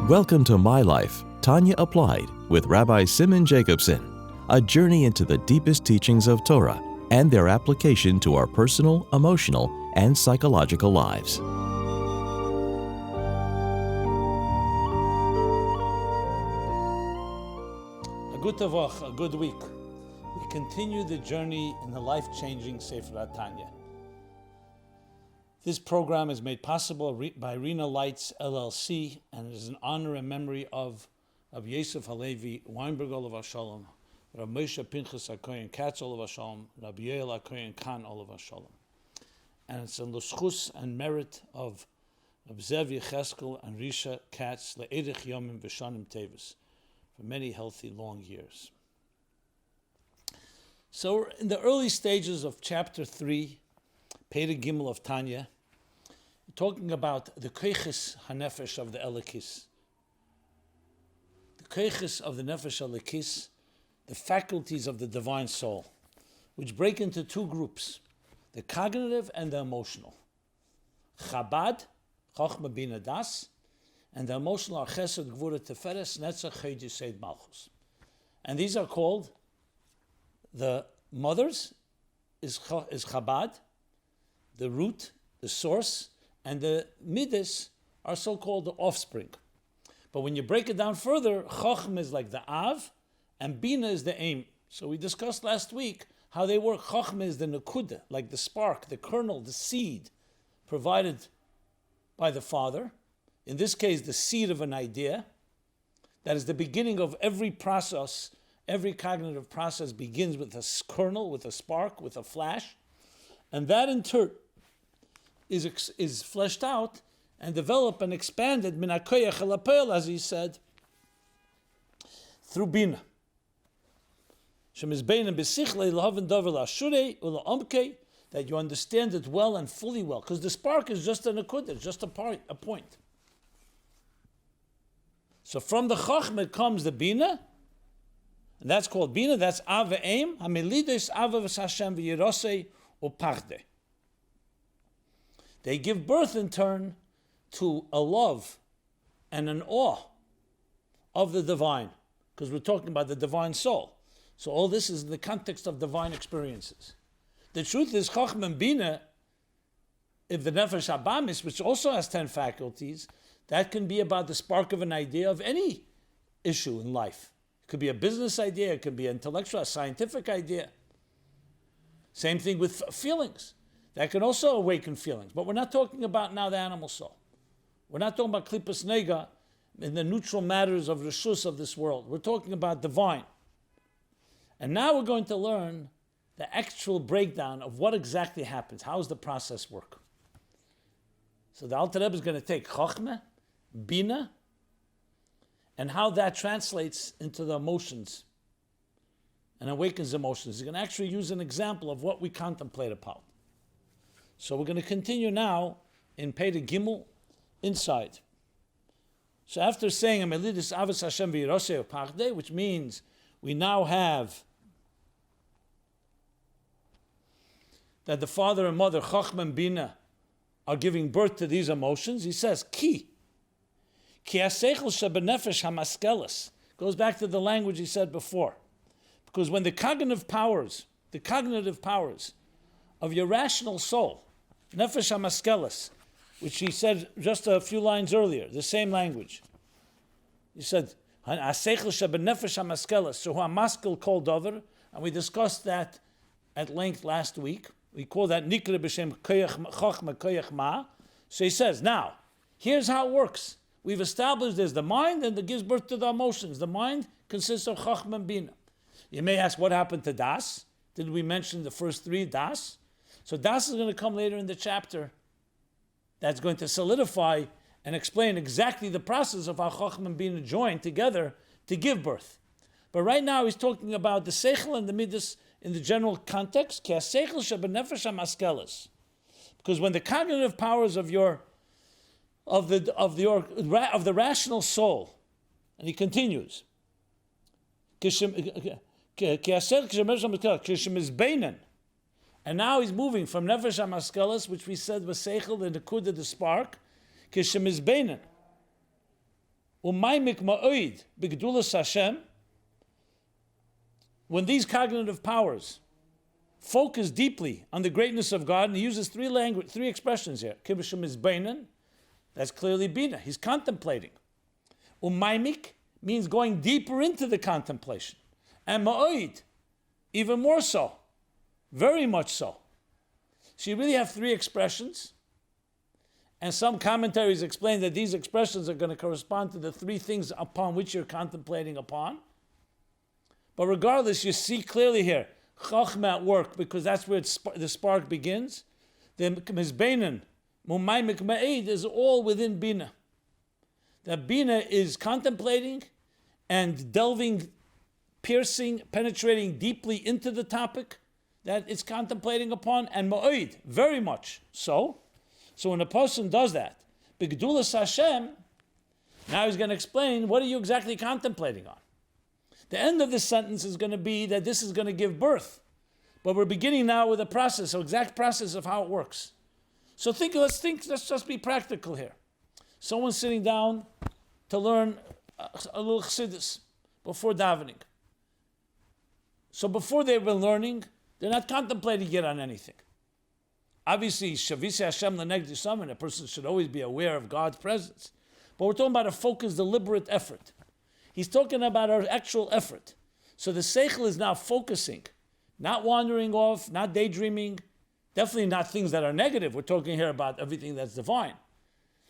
Welcome to MyLife, Tanya Applied, with Rabbi Jacobson, a journey into the deepest teachings of Torah and their application to our personal, emotional, and psychological lives. A good tavach, a good week. We continue the journey in the life-changing Sefer Tanya. This program is made possible by Rena Lights LLC, and it is in honor and memory of Yosef Halevi Weinberg Olav Shalom, Rabbi Moshe Pinchas HaKoyen Katz Olav Shalom, Rabbi Yoel HaKoyen Khan Olav Shalom. And it's in the schus and merit of Zev Yecheskel and Risha Katz Le'edich Yomim V'Shanim Tevis, for many healthy long years. So we're in the early stages of chapter 3, Perek Gimel of Tanya, talking about the koiches hanefesh of the Elikis. The koiches of the nefesh Elikis, the faculties of the divine soul, which break into two groups, the cognitive and the emotional. Chabad, Chochma Bina Das, and the emotional are Chesed, Gvura, Teferes, Netzach, Chod, Yesod, Malchus. And these are called, the mothers is Chabad, the root, the source, and the midas are so-called the offspring. But when you break it down further, Chochma is like the Av, and Bina is the aim. So we discussed last week how they work. Chochma is the Nekuda, like the spark, the kernel, the seed provided by the father. In this case, the seed of an idea. That is the beginning of every process. Every cognitive process begins with a kernel, with a spark, with a flash. And that in turn is fleshed out and developed and expanded, min hakoyach el hapel, as he said, through Bina. That you understand it well and fully well. Because the spark is just an akud, it's just a point. So from the Chochmah comes the Bina, and that's called Bina, that's Ava Aim, Hamelides Ava V'Sashem V'Yirosei U'Pachde. They give birth in turn to a love and an awe of the divine, because we're talking about the divine soul. So all this is in the context of divine experiences. The truth is, Chochmah and Bina, if the Nefesh Abamis, which also has 10 faculties, that can be about the spark of an idea of any issue in life. It could be a business idea, it could be an intellectual, a scientific idea. Same thing with feelings. That can also awaken feelings. But we're not talking about now the animal soul. We're not talking about klipas nega in the neutral matters of reshus of this world. We're talking about divine. And now we're going to learn the actual breakdown of what exactly happens. How does the process work? So the Alter Rebbe is going to take Chochmah, Bina, and how that translates into the emotions and awakens emotions. He's going to actually use an example of what we contemplate upon. So we're going to continue now in Perek Gimel inside. So after saying Amelidis Avos Hashem V'Yirosei U'Pachde, which means we now have that the father and mother Chochmah and Bina are giving birth to these emotions. He says Ki Aseichel Shebenefesh Hamaskeles, goes back to the language he said before, because when the cognitive powers of your rational soul, Nefesh HaMaskeles, which he said just a few lines earlier, the same language. He said, Aseichel shebenefesh hamaskeles, so hu hamaskel kol dover, and we discussed that at length last week. We call that nikra b'shem chochma koyach ma. So he says, now, here's how it works. We've established there's the mind and that gives birth to the emotions. The mind consists of chochma and bina. You may ask, what happened to das? Did we mention the first three das? So das is going to come later in the chapter. That's going to solidify and explain exactly the process of how Chochmah and Bina join together to give birth. But right now he's talking about the Seichel and the Midas in the general context. Ki ha-seichel shebenefesh hamaskeles. Because when the cognitive powers of the rational soul, and he continues, Ki ha-seichel shebenefesh hamaskeles, and now he's moving from Nefesh HaMaskeles, which we said was Seichel, the Nekuda, the spark, Kishem is Beinen. Umaymik ma'oid b'gedulas Hashem. When these cognitive powers focus deeply on the greatness of God, and he uses three expressions here. Kibbushim is beinan, that's clearly bina. He's contemplating. Umaymik means going deeper into the contemplation. And ma'oid, even more so. Very much so. So you really have three expressions. And some commentaries explain that these expressions are going to correspond to the three things upon which you're contemplating upon. But regardless, you see clearly here, Chachma at work, because that's where the spark begins. The Mizbeinen, Mumaymik Ma'id, is all within Bina. That Bina is contemplating and delving, piercing, penetrating deeply into the topic that it's contemplating upon, and Ma'id, very much so. So when a person does that, B'gedulas Hashem, now he's going to explain, what are you exactly contemplating on? The end of this sentence is going to be that this is going to give birth. But we're beginning now with a process, an exact process of how it works. So let's just be practical here. Someone's sitting down to learn a little chassidus before davening. So before they've been learning, they're not contemplating yet on anything. Obviously, Shavisi Hashem Lenegdi Saman, a person should always be aware of God's presence. But we're talking about a focused, deliberate effort. He's talking about our actual effort. So the seichel is now focusing, not wandering off, not daydreaming, definitely not things that are negative. We're talking here about everything that's divine.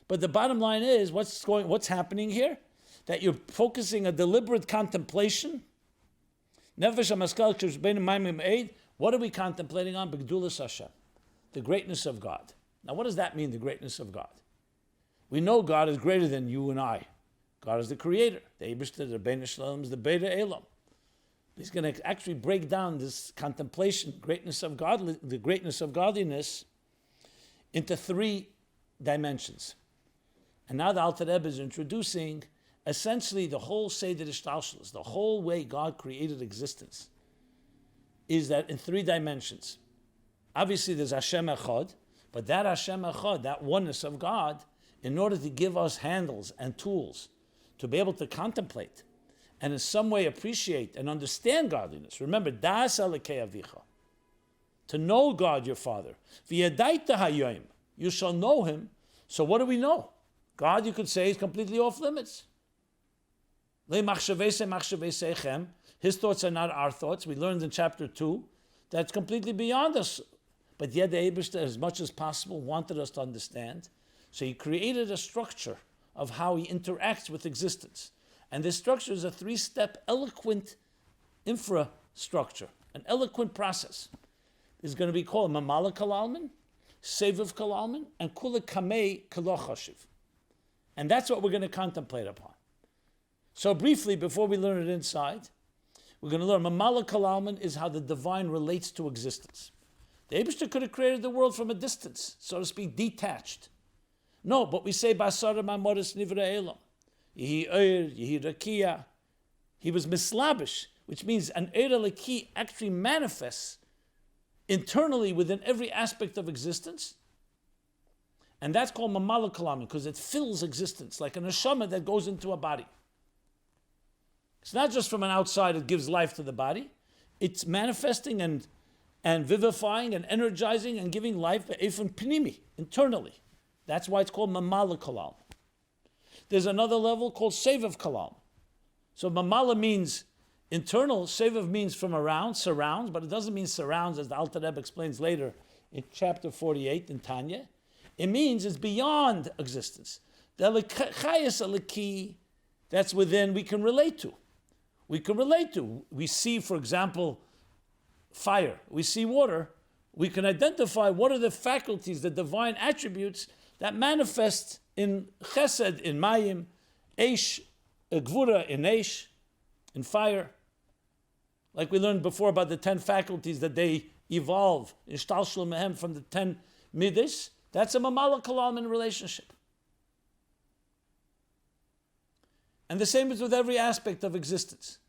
But the bottom line is, what's happening here? That you're focusing a deliberate contemplation. Nefesh HaMaskal K'shbein Maimim Eid. What are we contemplating on? B'gedulas Hashem, the greatness of God. Now, what does that mean, the greatness of God? We know God is greater than you and I. God is the creator. The Eibishter, the Rebbeinu Shalom, is the Beta Elam. He's going to actually break down this contemplation, greatness of God, the greatness of godliness, into three dimensions. And now the Alter Rebbe is introducing essentially the whole Seder Ishtalshelus, the whole way God created existence, is that in three dimensions. Obviously there's Hashem Echad, but that Hashem Echad, that oneness of God, in order to give us handles and tools to be able to contemplate and in some way appreciate and understand godliness. Remember, Das Alekei Avicha, to know God your Father. V'yadaita hayoim, you shall know Him. So what do we know? God, you could say, is completely off limits. Le machshavei sechem. His thoughts are not our thoughts. We learned in chapter 2 that's completely beyond us. But yet the Eibishter, as much as possible, wanted us to understand. So He created a structure of how He interacts with existence. And this structure is a three-step eloquent infrastructure, an eloquent process. It's going to be called Mamala Kalalman, Seviv Kalalman, and Kula Kamei Kalochashiv. And that's what we're going to contemplate upon. So briefly, before we learn it inside, we're going to learn Mamala Kalalman is how the divine relates to existence. The Eibishter could have created the world from a distance, so to speak, detached. No, but we say Basara Mamoris Nivra Elam. Yehi Eir, Yehi Rakia. He was mislabish, which means an Eir Laki actually manifests internally within every aspect of existence. And that's called Mamala Kalam, because it fills existence, like a neshama that goes into a body. It's not just from an outside, it gives life to the body. It's manifesting and vivifying and energizing and giving life efon pnimi, internally. That's why it's called Mamala Kalam. There's another level called Seviv Kalam. So Mamala means internal, Seviv means from around, surrounds, but it doesn't mean surrounds, as the Alter Rebbe explains later in chapter 48 in Tanya. It means it's beyond existence. The Chayas Aleki, that's within, we can relate to. We see, for example, fire. We see water. We can identify what are the faculties, the divine attributes that manifest in chesed, in mayim, eish, gvura, in eish, in fire. Like we learned before about the 10 faculties that they evolve, in shtalshel mehem, from the 10 midas. That's a mamala kalam in relationship. And the same is with every aspect of existence.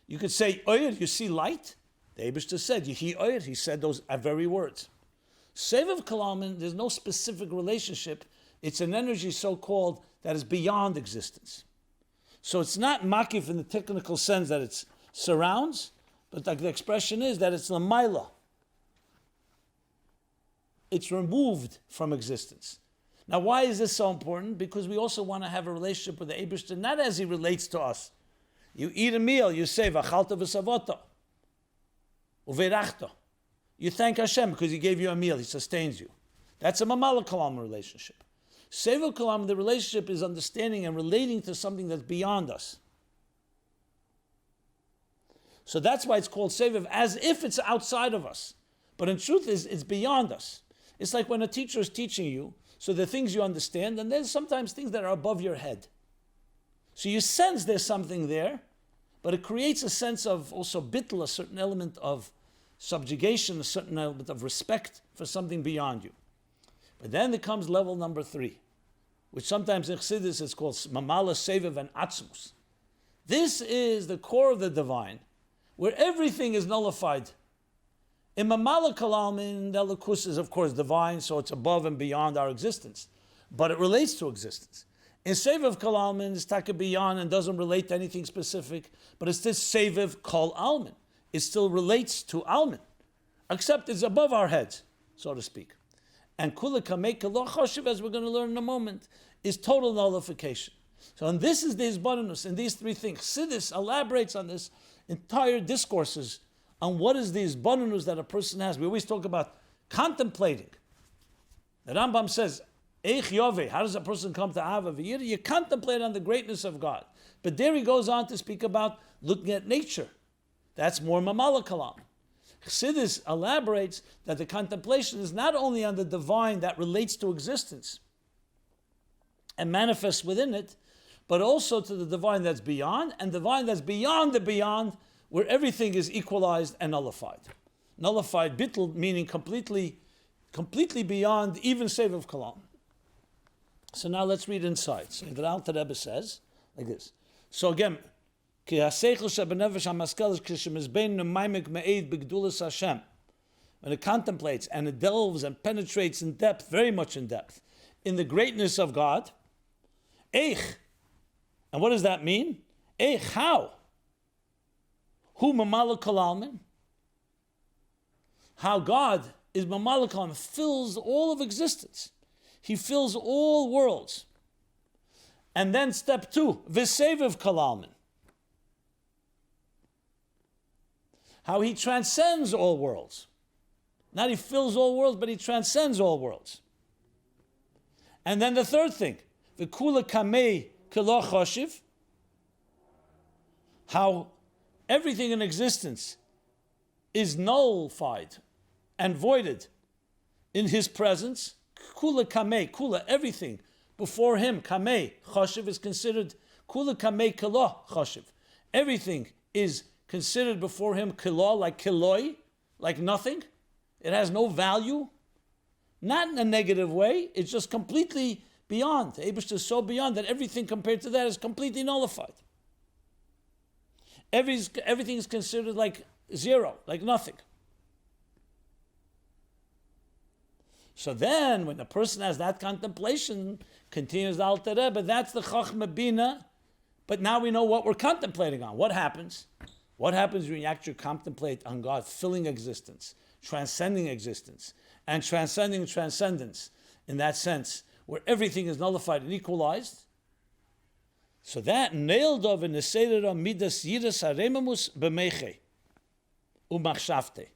You could say, Oyer, you see light? The Eibishter said, Yehi Oyer, he said those very words. Seviv Kalamin, there's no specific relationship. It's an energy so-called that is beyond existence. So it's not makif in the technical sense that it surrounds, but like the expression is that it's lamaila. It's removed from existence. Now, why is this so important? Because we also want to have a relationship with the Eibishter, not as he relates to us. You eat a meal, you say, v'achalta v'savoto, uveirachto. You thank Hashem because he gave you a meal, he sustains you. That's a mamala kalam relationship. Seva kalam, the relationship is understanding and relating to something that's beyond us. So that's why it's called seviv, as if it's outside of us. But in truth, it's beyond us. It's like when a teacher is teaching you, so there are things you understand, and there's sometimes things that are above your head. So you sense there's something there, but it creates a sense of also bittul, a certain element of subjugation, a certain element of respect for something beyond you. But then there comes level number 3, which sometimes in Chassidus is called mamala seviv and atzmus. This is the core of the divine, where everything is nullified. In mamala kalam, in the Elokus is of course divine, so it's above and beyond our existence, but it relates to existence. In seviv kalam, it's taka beyond and doesn't relate to anything specific, but it's this seviv kol almin. It still relates to almin, except it's above our heads, so to speak. And kula kamei kelo choshev, as we're going to learn in a moment, is total nullification. So, and this is the hisbonenus in these 3 things. Chassidus elaborates on this entire discourses on what is the hisbonenus that a person has. We always talk about contemplating. The Rambam says, Eich Yove, how does a person come to Ava V'yira? You contemplate on the greatness of God. But there he goes on to speak about looking at nature. That's more mamala kalam. Chassidus elaborates that the contemplation is not only on the divine that relates to existence and manifests within it, but also to the divine that's beyond, and divine that's beyond the beyond, where everything is equalized and nullified. Nullified, bittul, meaning completely beyond even seviv kalam. So now let's read inside. So the Alter Rebbe says like this. So again, when it contemplates and it delves and penetrates in depth, very much in depth, in the greatness of God, eich. And what does that mean? Eich, how? Hu mamala kalalmin. How God is mamala kalalmin, fills all of existence. He fills all worlds. And then step 2, v'seviv kalalmin. How he transcends all worlds. Not he fills all worlds, but he transcends all worlds. And then the third thing, v'kula kamei kelo choshiv. How everything in existence is nullified and voided in his presence. Kula kamei, kula, everything before him, kamei, choshiv is considered, kula kamei kelo choshiv. Everything is considered before him kilo, like kiloi, like nothing. It has no value. Not in a negative way. It's just completely beyond. The Eibishter is so beyond that everything compared to that is completely nullified. Everything is considered like zero, like nothing. So then, when a person has that contemplation, continues the Alter Rebbe, that's the Chachma Bina, but now we know what we're contemplating on. What happens? What happens when you actually contemplate on God filling existence, transcending existence, and transcending transcendence in that sense, where everything is nullified and equalized? So that nailed of in the Seder Midas Yiras Haremamus B'Meiche U'Machshavte.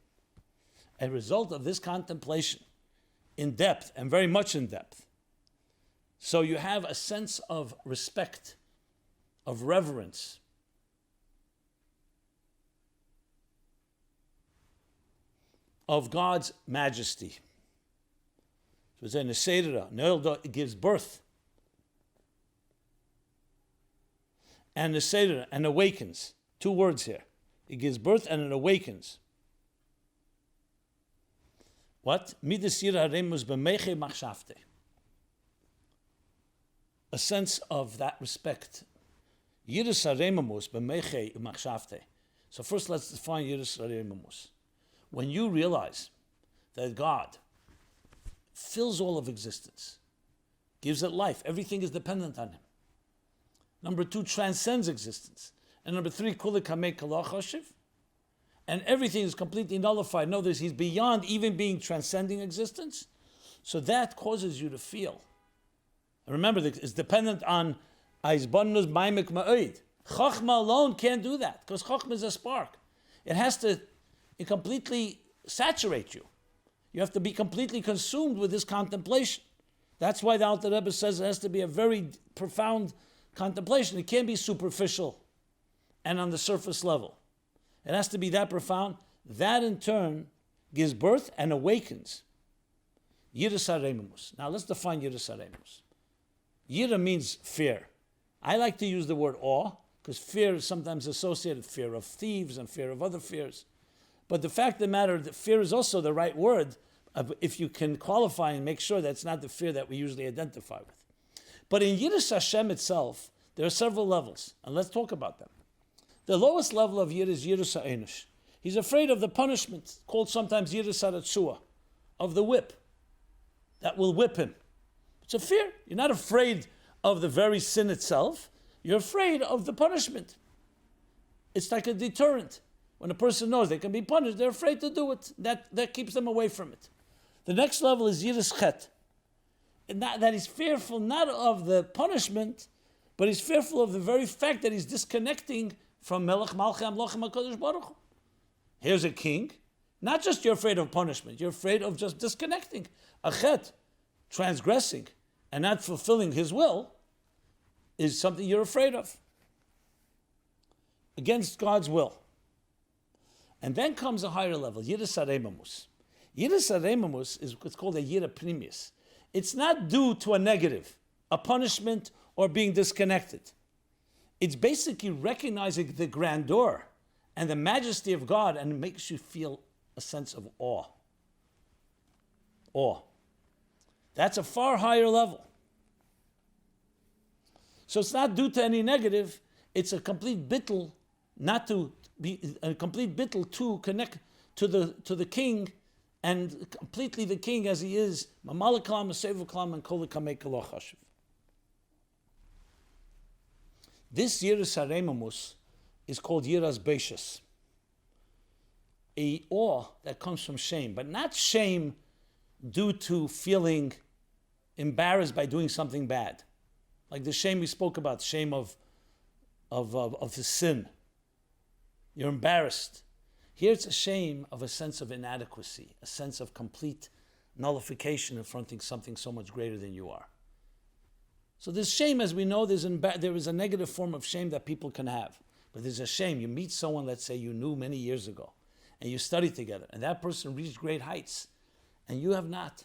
A result of this contemplation, in depth, and very much in depth. So you have a sense of respect, of reverence, of God's majesty. So it's in the Seder, it gives birth. And the Seder, and awakens. 2 words here. It gives birth and it awakens. What? Midas Yira Haremus B'Meiche Machshavte. A sense of that respect. Yiras Haremus B'Meiche Machshavte. So first let's define Yiras Haremus. When you realize that God fills all of existence, gives it life, everything is dependent on him. Number 2, transcends existence. And number 3, Kula Kamei Kala Chashiv. And everything is completely nullified. No, he's beyond even being transcending existence. So that causes you to feel. And remember, it's dependent on Aizbannus Maimik Ma'oid. Chachma alone can't do that, because Chachma is a spark. It has to completely saturate you. You have to be completely consumed with this contemplation. That's why the Alter Rebbe says it has to be a very profound contemplation. It can't be superficial and on the surface level. It has to be that profound. That in turn gives birth and awakens Yiras HaReimamus. Now let's define Yiras HaReimamus. Yira means fear. I like to use the word awe, because fear is sometimes associated with fear of thieves and fear of other fears. But the fact of the matter, that fear is also the right word, if you can qualify and make sure that's not the fear that we usually identify with. But in Yiras Hashem itself, there are several levels, and let's talk about them. The lowest level of Yira is Yiras HaEinish. He's afraid of the punishment, called sometimes Yiras HaRatzua, of the whip, that will whip him. It's a fear. You're not afraid of the very sin itself. You're afraid of the punishment. It's like a deterrent. When a person knows they can be punished, they're afraid to do it. That keeps them away from it. The next level is Yiras Chet. That he's fearful not of the punishment, but he's fearful of the very fact that he's disconnecting from Melech Malchei Amlochim HaKadosh Baruch Hu. Here's a king. Not just you're afraid of punishment, you're afraid of just disconnecting. A chet, transgressing, and not fulfilling his will, is something you're afraid of. Against God's will. And then comes a higher level, Yiras HaReimamus. Yiras HaReimamus is what's called a Yira Primus. It's not due to a negative, a punishment, or being disconnected. It's basically recognizing the grandeur and the majesty of God, and it makes you feel a sense of awe. Awe. That's a far higher level. So it's not due to any negative, it's a complete bittul, not to be a complete bittul to connect to the king, and completely the king as he is, Mamalek Kalam, Mesevu Kalam, and Kol Kamei Kala Chashiv. This Yiras HaReimamus is called Yiras Beishas, a awe that comes from shame, but not shame due to feeling embarrassed by doing something bad, like the shame we spoke about, shame of the sin. You're embarrassed. Here it's a shame of a sense of inadequacy, a sense of complete nullification confronting something so much greater than you are. So this shame, as we know, there is a negative form of shame that people can have. But there's a shame. You meet someone, let's say, you knew many years ago, and you studied together, and that person reached great heights, and you have not.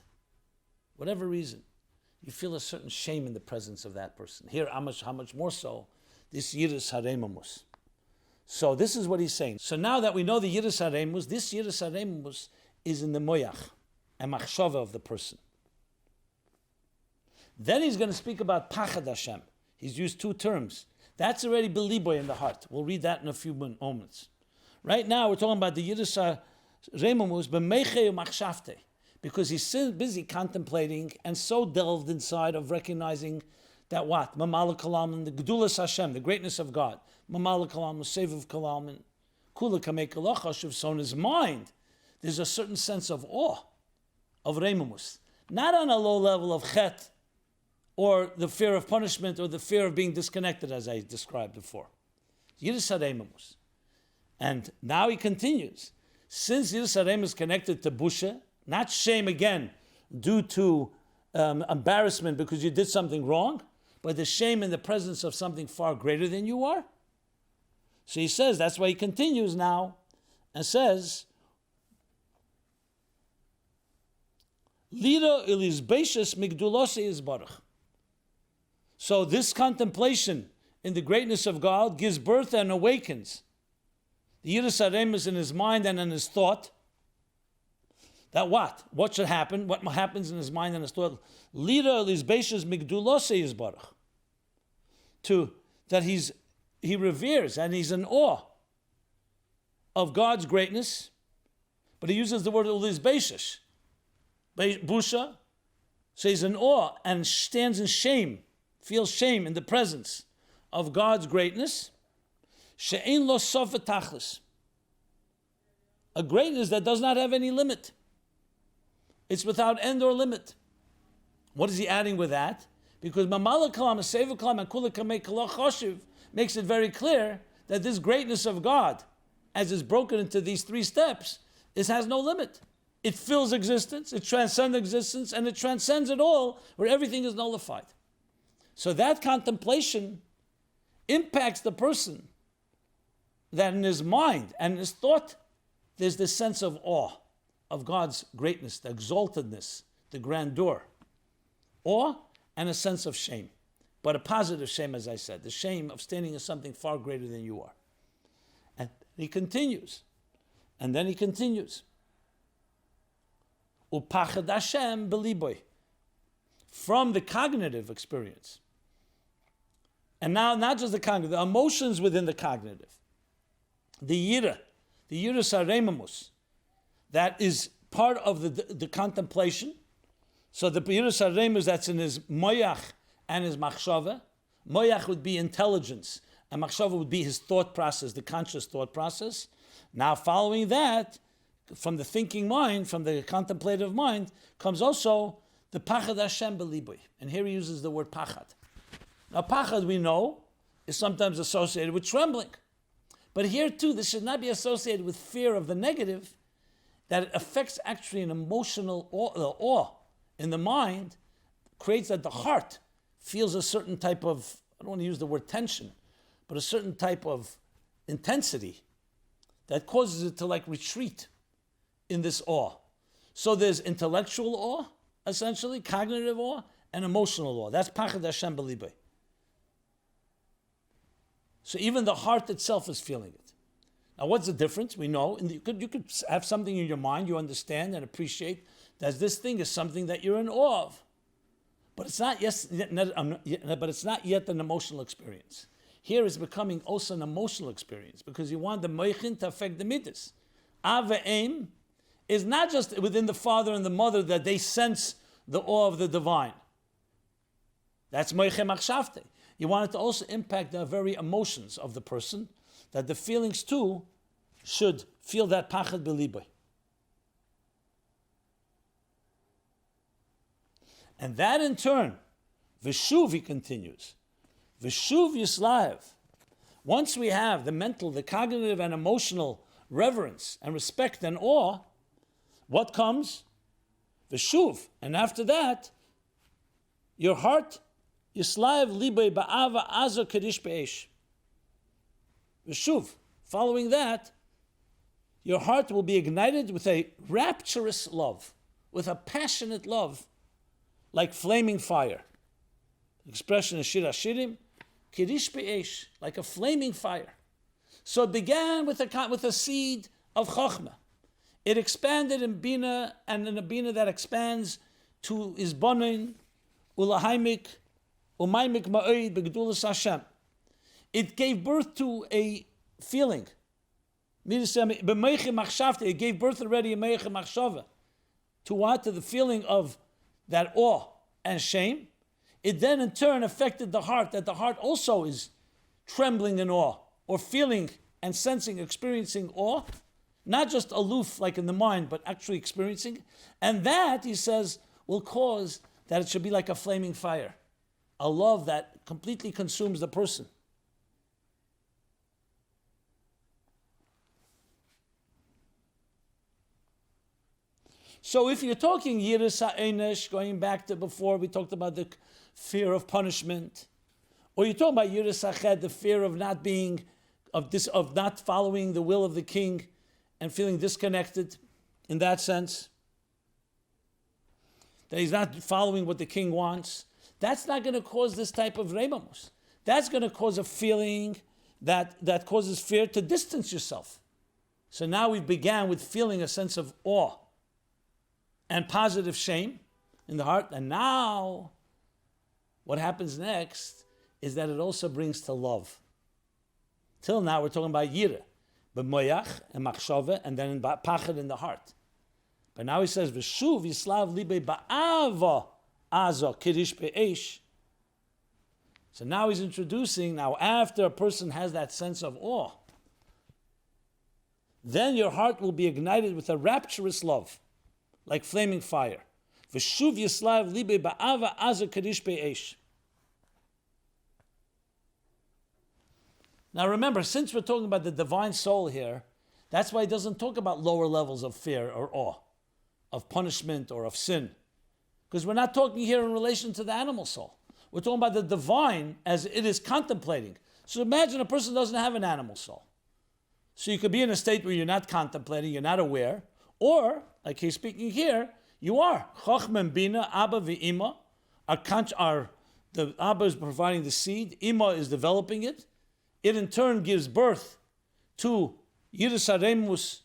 Whatever reason, you feel a certain shame in the presence of that person. Here, how much more so, this Yiras HaReimamus. So this is what he's saying. So now that we know the Yiras HaReimamus, this Yiras HaReimamus is in the moyach, a machshava of the person. Then he's going to speak about Pachad Hashem. He's used two terms. That's already beliboy in the heart. We'll read that in a few moments. Right now we're talking about the Yiras HaReimamus b'meichei u'machshavtei, because he's so busy contemplating and so delved inside of recognizing that what? Mamalek Kalam, and the Gedulas Hashem, the greatness of God. Mamalek Kalam, Seviv Kalam, and Kula Kamei Kala Chashiv. So in his mind, there's a certain sense of awe, of Reimamus. Not on a low level of chet, or the fear of punishment, or the fear of being disconnected, as I described before. Yiras HaReimamus. And now he continues. Since Yiras HaReimamus is connected to busha, not shame again, due to embarrassment because you did something wrong, but the shame in the presence of something far greater than you are. So he says, that's why he continues now, and says, Lira ilis beishas migdulose is baruch. So this contemplation in the greatness of God gives birth and awakens the Yiras HaReimamus in his mind and in his thought. That what? What should happen? What happens in his mind and his thought? Lira lizbeishas migdulose is baruch. That he reveres and he's in awe of God's greatness, but he uses the word lizbeishas. Busha, so he's in awe and stands in shame, feels shame in the presence of God's greatness, she'ein lo sof v'tachlis. A greatness that does not have any limit. It's without end or limit. What is he adding with that? Because Mamala Kalam, Seva Kalam, and Kula Kamei Kalach Choshev makes it very clear that this greatness of God, as is broken into these three steps, has no limit. It fills existence, it transcends existence, and it transcends it all, where everything is nullified. So that contemplation impacts the person, that in his mind and in his thought, there's this sense of awe of God's greatness, the exaltedness, the grandeur. Awe and a sense of shame. But a positive shame, as I said, the shame of standing in something far greater than you are. And he continues. And then he continues. Upachad Hashem beliboy. From the cognitive experience. And now, not just the cognitive, the emotions within the cognitive. The yira saremamus, that is part of the contemplation. So the yira saremus that's in his moyach and his machshava. Moyach would be intelligence, and machshava would be his thought process, the conscious thought process. Now following that, from the thinking mind, from the contemplative mind, comes also the pachad Hashem b'libui. And here he uses the word pachad. Now pachad, we know, is sometimes associated with trembling. But here too, this should not be associated with fear of the negative, that it affects actually an emotional awe in the mind, creates that the heart feels a certain type of, I don't want to use the word tension, but a certain type of intensity that causes it to like retreat in this awe. So there's intellectual awe, essentially, cognitive awe, and emotional awe. That's pachad Hashem b'libay. So even the heart itself is feeling it. Now what's the difference? We know, you could have something in your mind you understand and appreciate that this thing is something that you're in awe of. But it's not yet an emotional experience. Here it's becoming also an emotional experience because you want the moichin to affect the midas. Ava aim is not just within the father and the mother that they sense the awe of the divine. That's moichin machshavte. You want it to also impact the very emotions of the person, that the feelings too should feel that pachad b'libay. And that in turn, Vishuv, he continues, Vishuv Yislav. Once we have the mental, the cognitive and emotional reverence and respect and awe, what comes? Vishuv. And after that, your heart, Yislav libay ba'ava azo kedish be'esh. Vishuv. Following that, your heart will be ignited with a rapturous love, with a passionate love, like flaming fire. The expression is Shir HaShirim, Kirish Be'esh, like a flaming fire. So it began with a seed of Chochmah. It expanded in Bina, and in a Bina that expands to Izbonin, Ulahaimik, Umaimik Ma'oid, Begdulas Hashem. It gave birth to a feeling. It gave birth already in Meiche Machshava. To what? To the feeling of that awe and shame. It then in turn affected the heart, that the heart also is trembling in awe, or feeling and sensing, experiencing awe, not just aloof like in the mind, but actually experiencing. And that, he says, will cause that it should be like a flaming fire, a love that completely consumes the person. So if you're talking Yiras HaEnesh, going back to before we talked about the fear of punishment, or you're talking about Yiras HaChed, the fear of not being, of not following the will of the king and feeling disconnected in that sense, that he's not following what the king wants, that's not going to cause this type of reimamus. That's going to cause a feeling that causes fear to distance yourself. So now we began with feeling a sense of awe and positive shame in the heart. And now, what happens next is that it also brings to love. Till now, we're talking about yira, but moyach and machshava, and then pachad in the heart. But now he says, "V'shuv yislav libe ba'ava azo kirish be'esh." So now he's introducing, now after a person has that sense of awe, then your heart will be ignited with a rapturous love, like flaming fire. V'shuv yislav libe ba'ava aza kadish be'esh. Now remember, since we're talking about the divine soul here, that's why he doesn't talk about lower levels of fear or awe, of punishment or of sin. Because we're not talking here in relation to the animal soul. We're talking about the divine as it is contemplating. So imagine a person doesn't have an animal soul. So you could be in a state where you're not contemplating, you're not aware, or, like he's speaking here, you are. Chochmah and Bina, Abba v'Ima, the Abba is providing the seed, Ima is developing it. It in turn gives birth to Yiras Haremus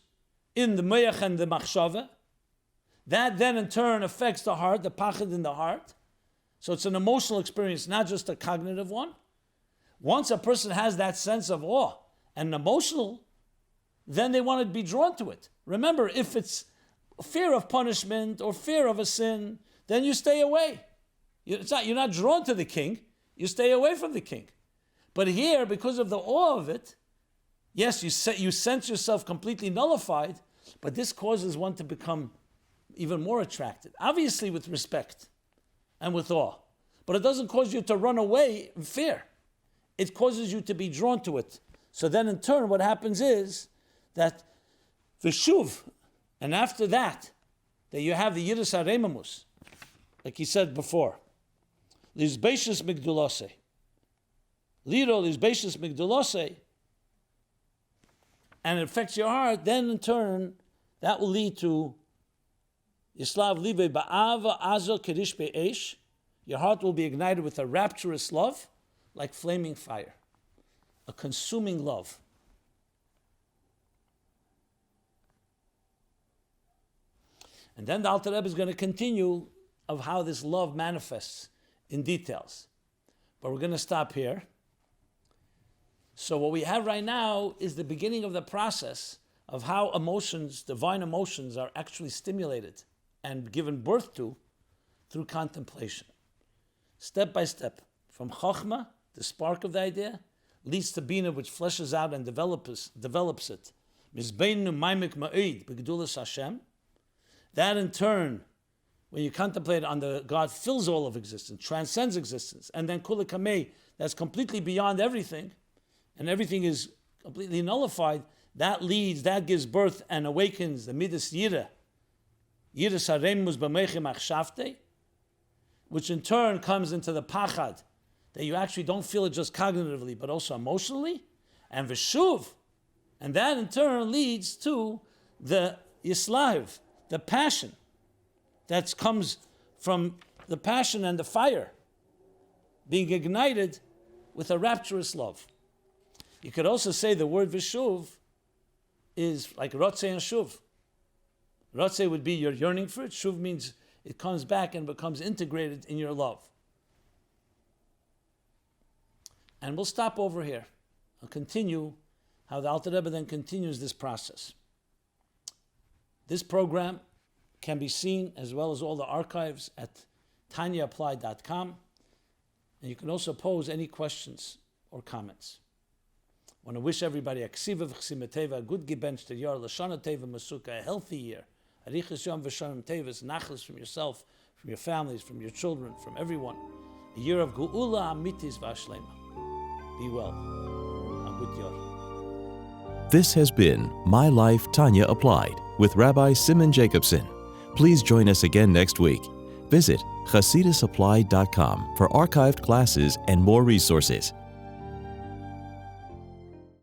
in the Me'ach and the Machshava. That then in turn affects the heart, the Pachad in the heart. So it's an emotional experience, not just a cognitive one. Once a person has that sense of awe and emotional, then they want to be drawn to it. Remember, if it's fear of punishment or fear of a sin, then you stay away. You're not drawn to the king, you stay away from the king. But here, because of the awe of it, yes, you sense yourself completely nullified, but this causes one to become even more attracted. Obviously with respect and with awe. But it doesn't cause you to run away in fear. It causes you to be drawn to it. So then in turn what happens is that Vishuv, and after that you have the Yiras Haremus, like he said before, Lizbeishus Migdulose. Liro Lizbeishus Migdulose, and it affects your heart, then in turn that will lead to Yislav Libe Ba'ava Azo Kedish Be'esh. Your heart will be ignited with a rapturous love, like flaming fire, a consuming love. And then the Alter Rebbe is going to continue of how this love manifests in details. But we're going to stop here. So what we have right now is the beginning of the process of how emotions, divine emotions, are actually stimulated and given birth to through contemplation. Step by step, from Chochmah, the spark of the idea, leads to Bina, which fleshes out and develops it. Mizbeinu maimik ma'id, b'gedulas Hashem. That in turn, when you contemplate on the God fills all of existence, transcends existence, and then Kula Kamei, that's completely beyond everything, and everything is completely nullified, that gives birth and awakens the Midas Yira, Yiras Haremus b'meichim achshavte, which in turn comes into the Pachad, that you actually don't feel it just cognitively, but also emotionally, and Vishuv, and that in turn leads to the Yislav, the passion that comes from the passion and the fire being ignited with a rapturous love. You could also say the word Vishuv is like Rotze and Shuv. Rotze would be your yearning for it. Shuv means it comes back and becomes integrated in your love. And we'll stop over here. I'll continue how the Alter Rebbe then continues this process. This program can be seen, as well as all the archives, at tanyaapplied.com. And you can also pose any questions or comments. I want to wish everybody a ksiva v'chsima teva, a good gebench to yar, lashana teva masuka, a healthy year, arichas yom v'shanim tevas, nachlas from yourself, from your families, from your children, from everyone. A year of geula amitis v'ashlema. Be well. A good year. This has been My Life, Tanya Applied with Rabbi Simon Jacobson. Please join us again next week. Visit chasidusapplied.com for archived classes and more resources.